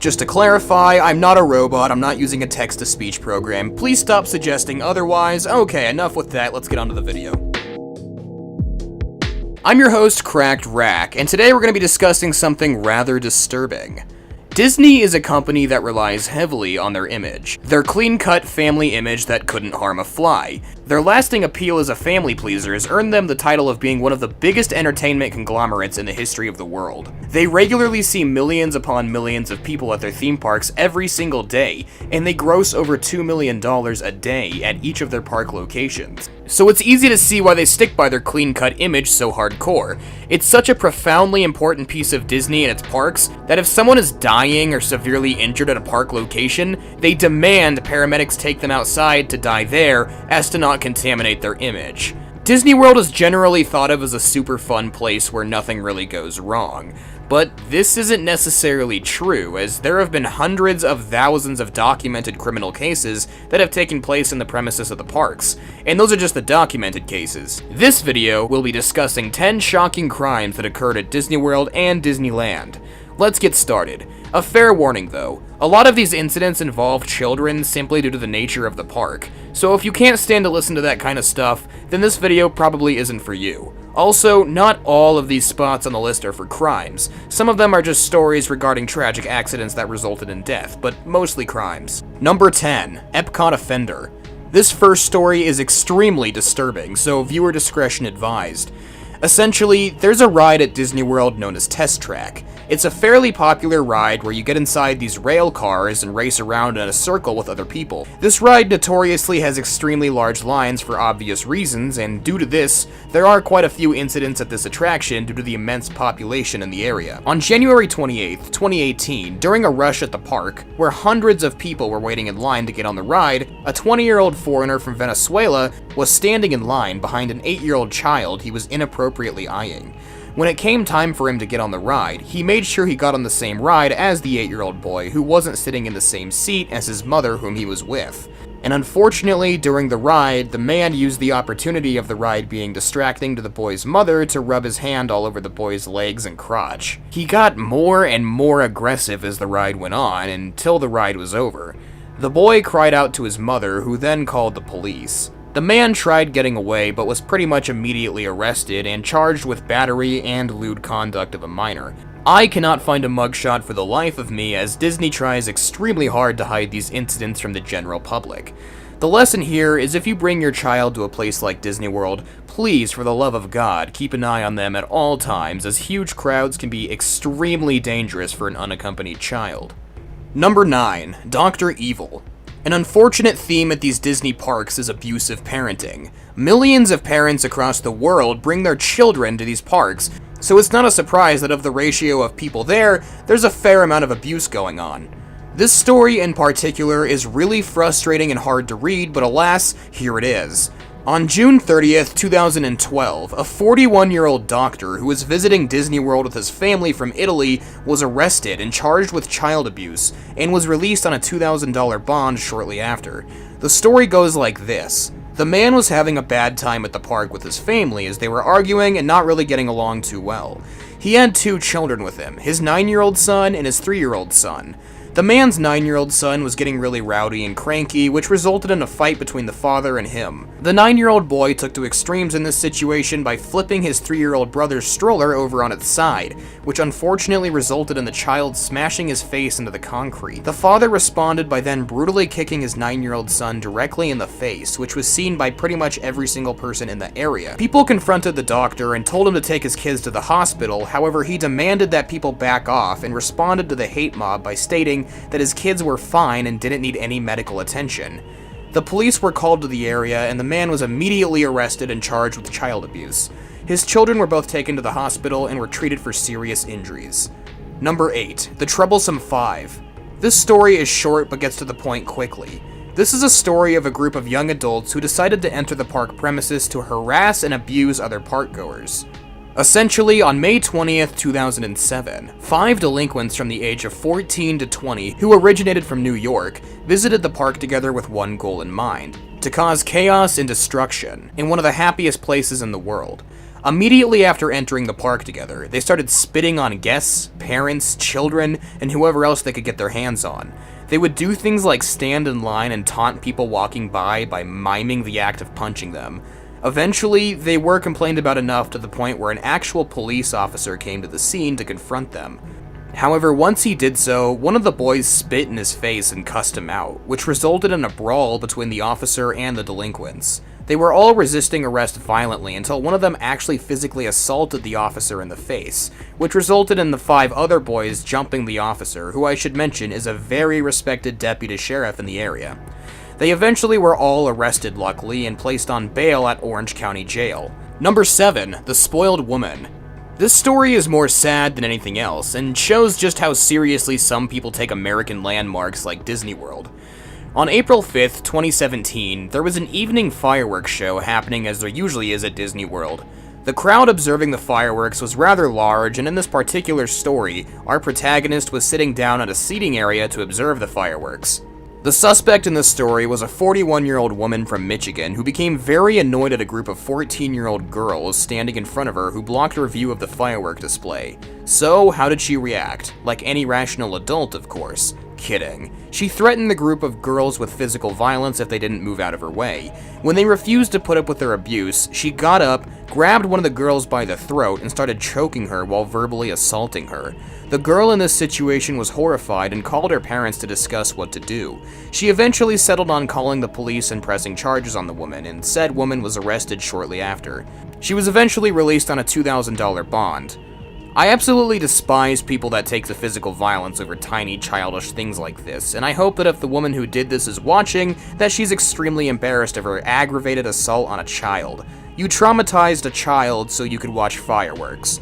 Just to clarify, I'm not a robot, I'm not using a text-to-speech program. Please stop suggesting otherwise. Okay, enough with that, let's get on to the video. I'm your host, Cracked Rack, and today we're going to be discussing something rather disturbing. Disney is a company that relies heavily on their image. Their clean-cut family image that couldn't harm a fly. Their lasting appeal as a family pleaser has earned them the title of being one of the biggest entertainment conglomerates in the history of the world. They regularly see millions upon millions of people at their theme parks every single day, and they gross over $2 million a day at each of their park locations. So it's easy to see why they stick by their clean-cut image so hardcore. It's such a profoundly important piece of Disney and its parks that if someone is dying or severely injured at a park location, they demand paramedics take them outside to die there as to not contaminate their image. Disney World is generally thought of as a super fun place where nothing really goes wrong. But this isn't necessarily true, as there have been hundreds of thousands of documented criminal cases that have taken place in the premises of the parks, and those are just the documented cases. This video will be discussing 10 shocking crimes that occurred at Disney World and Disneyland. Let's get started. A fair warning though, a lot of these incidents involve children simply due to the nature of the park, so if you can't stand to listen to that kind of stuff, then this video probably isn't for you. Also, not all of these spots on the list are for crimes. Some of them are just stories regarding tragic accidents that resulted in death, but mostly crimes. Number 10. Epcot Offender. This first story is extremely disturbing, so viewer discretion advised. Essentially, there's a ride at Disney World known as Test Track. It's a fairly popular ride where you get inside these rail cars and race around in a circle with other people. This ride notoriously has extremely large lines for obvious reasons, and due to this, there are quite a few incidents at this attraction due to the immense population in the area. On January 28th, 2018, during a rush at the park, where hundreds of people were waiting in line to get on the ride, a 20-year-old foreigner from Venezuela was standing in line behind an 8-year-old child he was inappropriately eyeing. When it came time for him to get on the ride, he made sure he got on the same ride as the 8-year-old boy who wasn't sitting in the same seat as his mother whom he was with. And unfortunately, during the ride, the man used the opportunity of the ride being distracting to the boy's mother to rub his hand all over the boy's legs and crotch. He got more and more aggressive as the ride went on until the ride was over. The boy cried out to his mother, who then called the police. The man tried getting away, but was pretty much immediately arrested and charged with battery and lewd conduct of a minor. I cannot find a mugshot for the life of me, as Disney tries extremely hard to hide these incidents from the general public. The lesson here is if you bring your child to a place like Disney World, please, for the love of God, keep an eye on them at all times, as huge crowds can be extremely dangerous for an unaccompanied child. Number 9. Dr. Evil. An unfortunate theme at these Disney parks is abusive parenting. Millions of parents across the world bring their children to these parks, so it's not a surprise that of the ratio of people there's a fair amount of abuse going on. This story in particular is really frustrating and hard to read, but alas, here it is. On June 30th, 2012, a 41-year-old doctor who was visiting Disney World with his family from Italy was arrested and charged with child abuse, and was released on a $2,000 bond shortly after. The story goes like this. The man was having a bad time at the park with his family as they were arguing and not really getting along too well. He had 2 children with him, his 9-year-old son and his 3-year-old son. The man's 9-year-old son was getting really rowdy and cranky, which resulted in a fight between the father and him. The 9-year-old boy took to extremes in this situation by flipping his 3-year-old brother's stroller over on its side, which unfortunately resulted in the child smashing his face into the concrete. The father responded by then brutally kicking his 9-year-old son directly in the face, which was seen by pretty much every single person in the area. People confronted the doctor and told him to take his kids to the hospital, however he demanded that people back off and responded to the hate mob by stating that his kids were fine and didn't need any medical attention. The police were called to the area, and the man was immediately arrested and charged with child abuse. His children were both taken to the hospital and were treated for serious injuries. Number 8. The Troublesome 5. This story is short but gets to the point quickly. This is a story of a group of young adults who decided to enter the park premises to harass and abuse other parkgoers. Essentially, on May 20th, 2007, 5 delinquents from the age of 14 to 20 who originated from New York visited the park together with one goal in mind: to cause chaos and destruction in one of the happiest places in the world. Immediately after entering the park together, they started spitting on guests, parents, children, and whoever else they could get their hands on. They would do things like stand in line and taunt people walking by miming the act of punching them. Eventually, they were complained about enough to the point where an actual police officer came to the scene to confront them. However, once he did so, one of the boys spit in his face and cussed him out, which resulted in a brawl between the officer and the delinquents. They were all resisting arrest violently until one of them actually physically assaulted the officer in the face, which resulted in the 5 other boys jumping the officer, who I should mention is a very respected deputy sheriff in the area. They eventually were all arrested, luckily, and placed on bail at Orange County Jail. Number 7, The Spoiled Woman. This story is more sad than anything else, and shows just how seriously some people take American landmarks like Disney World. On April 5th, 2017, there was an evening fireworks show happening as there usually is at Disney World. The crowd observing the fireworks was rather large, and in this particular story, our protagonist was sitting down at a seating area to observe the fireworks. The suspect in this story was a 41-year-old woman from Michigan who became very annoyed at a group of 14-year-old girls standing in front of her who blocked her view of the firework display. So, how did she react? Like any rational adult, of course. Kidding. She threatened the group of girls with physical violence if they didn't move out of her way. When they refused to put up with her abuse, she got up, grabbed one of the girls by the throat, and started choking her while verbally assaulting her. The girl in this situation was horrified and called her parents to discuss what to do. She eventually settled on calling the police and pressing charges on the woman, and said woman was arrested shortly after. She was eventually released on a $2,000 bond. I absolutely despise people that take the physical violence over tiny childish things like this, and I hope that if the woman who did this is watching, that she's extremely embarrassed of her aggravated assault on a child. You traumatized a child so you could watch fireworks.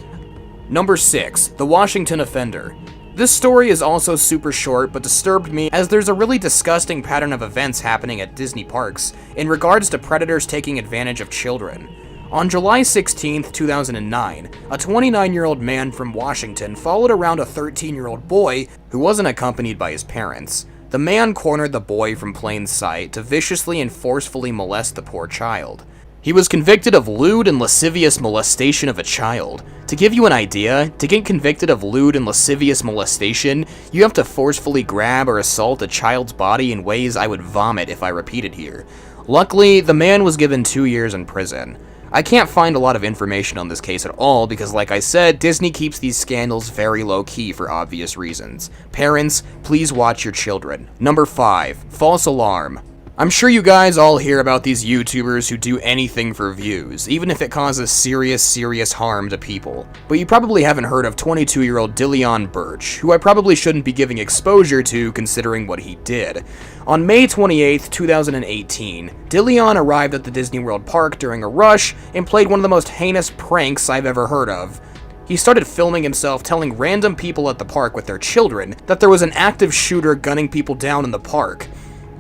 Number 6, The Washington Offender. This story is also super short, but disturbed me as there's a really disgusting pattern of events happening at Disney parks in regards to predators taking advantage of children. On July 16, 2009, a 29-year-old man from Washington followed around a 13-year-old boy who wasn't accompanied by his parents. The man cornered the boy from plain sight to viciously and forcefully molest the poor child. He was convicted of lewd and lascivious molestation of a child. To give you an idea, to get convicted of lewd and lascivious molestation, you have to forcefully grab or assault a child's body in ways I would vomit if I repeated here. Luckily, the man was given 2 years in prison. I can't find a lot of information on this case at all because, like I said, Disney keeps these scandals very low-key for obvious reasons. Parents, please watch your children. Number 5, False Alarm. I'm sure you guys all hear about these YouTubers who do anything for views, even if it causes serious harm to people. But you probably haven't heard of 22-year-old Dillion Birch, who I probably shouldn't be giving exposure to considering what he did. On May 28, 2018, Dillion arrived at the Disney World park during a rush and played one of the most heinous pranks I've ever heard of. He started filming himself telling random people at the park with their children that there was an active shooter gunning people down in the park.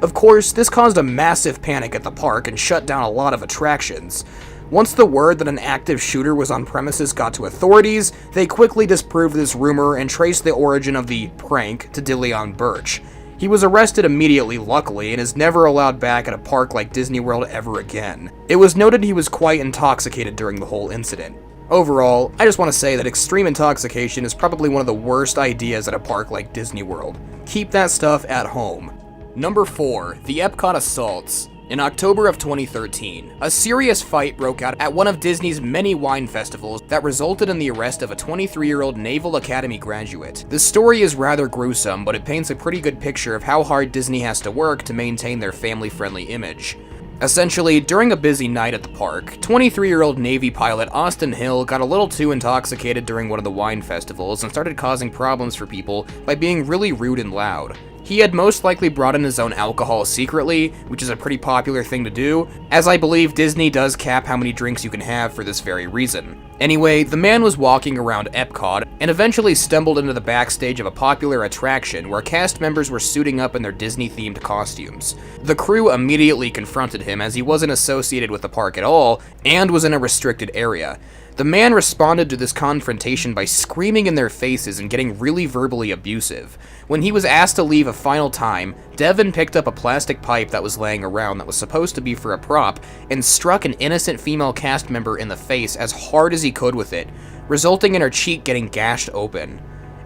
Of course, this caused a massive panic at the park and shut down a lot of attractions. Once the word that an active shooter was on premises got to authorities, they quickly disproved this rumor and traced the origin of the prank to Dillion Birch. He was arrested immediately, luckily, and is never allowed back at a park like Disney World ever again. It was noted he was quite intoxicated during the whole incident. Overall, I just want to say that extreme intoxication is probably one of the worst ideas at a park like Disney World. Keep that stuff at home. Number 4, The Epcot Assaults. In October of 2013, a serious fight broke out at one of Disney's many wine festivals that resulted in the arrest of a 23-year-old Naval Academy graduate. This story is rather gruesome, but it paints a pretty good picture of how hard Disney has to work to maintain their family-friendly image. Essentially, during a busy night at the park, 23-year-old Navy pilot Austin Hill got a little too intoxicated during one of the wine festivals and started causing problems for people by being really rude and loud. He had most likely brought in his own alcohol secretly, which is a pretty popular thing to do, as I believe Disney does cap how many drinks you can have for this very reason. Anyway, the man was walking around Epcot and eventually stumbled into the backstage of a popular attraction where cast members were suiting up in their Disney-themed costumes. The crew immediately confronted him as he wasn't associated with the park at all and was in a restricted area. The man responded to this confrontation by screaming in their faces and getting really verbally abusive. When he was asked to leave a final time, Devin picked up a plastic pipe that was laying around that was supposed to be for a prop and struck an innocent female cast member in the face as hard as he could with it, resulting in her cheek getting gashed open.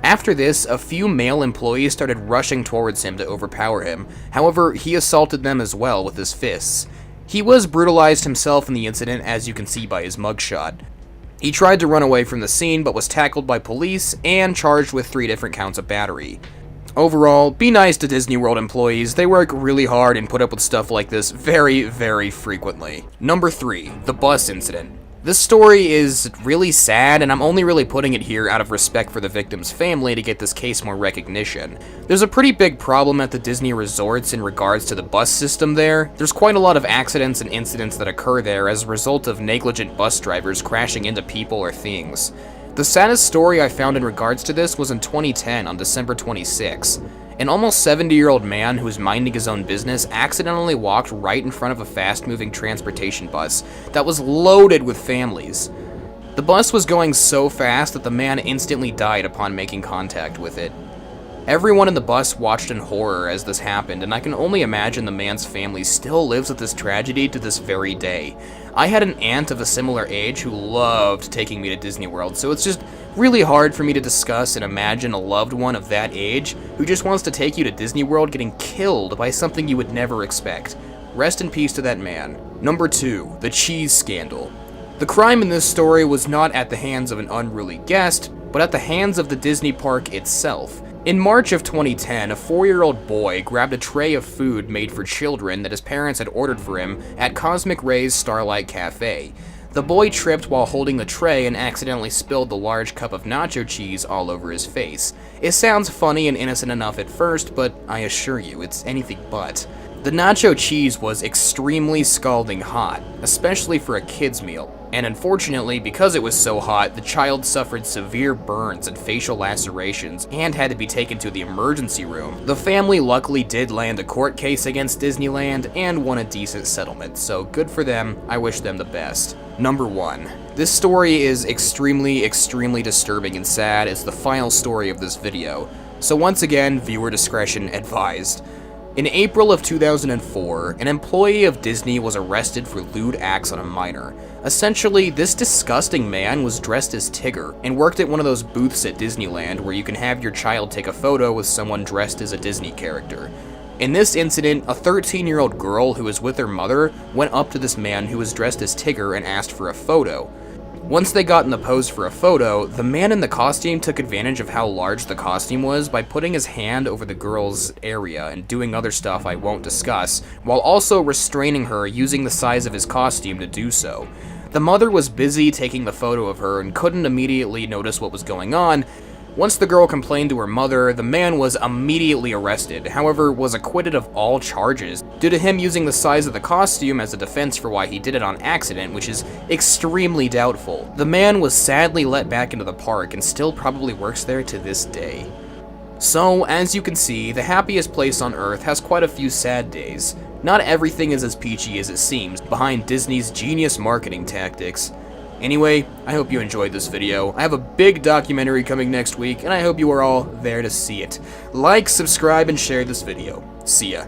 After this, a few male employees started rushing towards him to overpower him. However, he assaulted them as well with his fists. He was brutalized himself in the incident, as you can see by his mugshot. He tried to run away from the scene, but was tackled by police and charged with 3 different counts of battery. Overall, be nice to Disney World employees. They work really hard and put up with stuff like this very, very frequently. Number 3, the bus incident. This story is really sad, and I'm only really putting it here out of respect for the victim's family to get this case more recognition. There's a pretty big problem at the Disney resorts in regards to the bus system there. There's quite a lot of accidents and incidents that occur there as a result of negligent bus drivers crashing into people or things. The saddest story I found in regards to this was in 2010 on December 26. An almost 70-year-old man who was minding his own business accidentally walked right in front of a fast-moving transportation bus that was loaded with families. The bus was going so fast that the man instantly died upon making contact with it. Everyone in the bus watched in horror as this happened, and I can only imagine the man's family still lives with this tragedy to this very day. I had an aunt of a similar age who loved taking me to Disney World, so it's just really hard for me to discuss and imagine a loved one of that age who just wants to take you to Disney World getting killed by something you would never expect. Rest in peace to that man. Number 2, the cheese scandal. The crime in this story was not at the hands of an unruly guest, but at the hands of the Disney park itself. In March of 2010, a 4-year-old boy grabbed a tray of food made for children that his parents had ordered for him at Cosmic Ray's Starlight Cafe. The boy tripped while holding the tray and accidentally spilled the large cup of nacho cheese all over his face. It sounds funny and innocent enough at first, but I assure you, it's anything but. The nacho cheese was extremely scalding hot, especially for a kid's meal, and unfortunately, because it was so hot, the child suffered severe burns and facial lacerations and had to be taken to the emergency room. The family luckily did land a court case against Disneyland and won a decent settlement, so good for them. I wish them the best. Number 1. This story is extremely disturbing and sad. It's the final story of this video, so once again, viewer discretion advised. In April of 2004, an employee of Disney was arrested for lewd acts on a minor. Essentially, this disgusting man was dressed as Tigger and worked at one of those booths at Disneyland where you can have your child take a photo with someone dressed as a Disney character. In this incident, a 13-year-old girl who was with her mother went up to this man who was dressed as Tigger and asked for a photo. Once they got in the pose for a photo, the man in the costume took advantage of how large the costume was by putting his hand over the girl's area and doing other stuff I won't discuss, while also restraining her using the size of his costume to do so. The mother was busy taking the photo of her and couldn't immediately notice what was going on. Once the girl complained to her mother, the man was immediately arrested, however, was acquitted of all charges, due to him using the size of the costume as a defense for why he did it on accident, which is extremely doubtful. The man was sadly let back into the park and still probably works there to this day. So, as you can see, the happiest place on Earth has quite a few sad days. Not everything is as peachy as it seems behind Disney's genius marketing tactics. Anyway, I hope you enjoyed this video. I have a big documentary coming next week, and I hope you are all there to see it. Like, subscribe, and share this video. See ya.